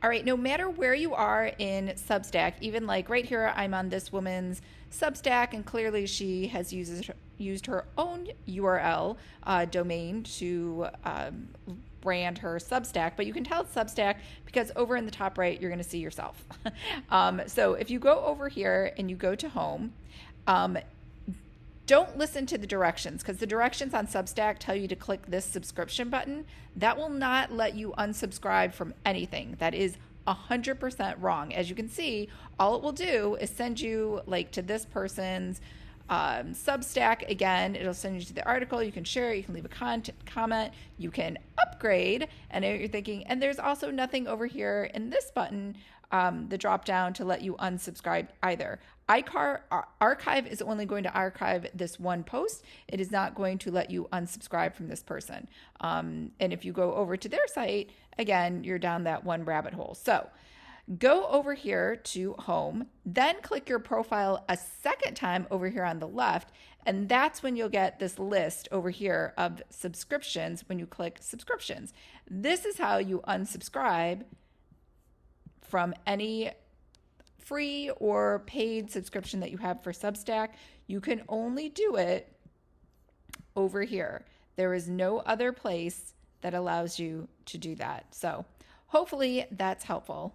All right, no matter where you are in Substack, even like right here, I'm on this woman's Substack, and clearly she has used her own URL domain to brand her Substack, but you can tell it's Substack because over in the top right, you're going to see yourself. So if you go over here and you go to home, don't listen to the directions because the directions on Substack tell you to click this subscription button. That will not let you unsubscribe from anything. That is 100% wrong. As you can see, all it will do is send you like to this person's Substack. Again, it'll send you to the article. You can share it. You can leave a comment. You can upgrade. And you're thinking, and there's also nothing over here in this button, the drop down to let you unsubscribe either. Archive is only going to archive this one post. It is not going to let you unsubscribe from this person. And if you go over to their site, again, you're down that one rabbit hole. So go over here to home, then click your profile a second time over here on the left, and that's when you'll get this list over here of subscriptions when you click subscriptions. This is how you unsubscribe from any free or paid subscription that you have for Substack. You can only do it over here. There is no other place that allows you to do that. So hopefully that's helpful.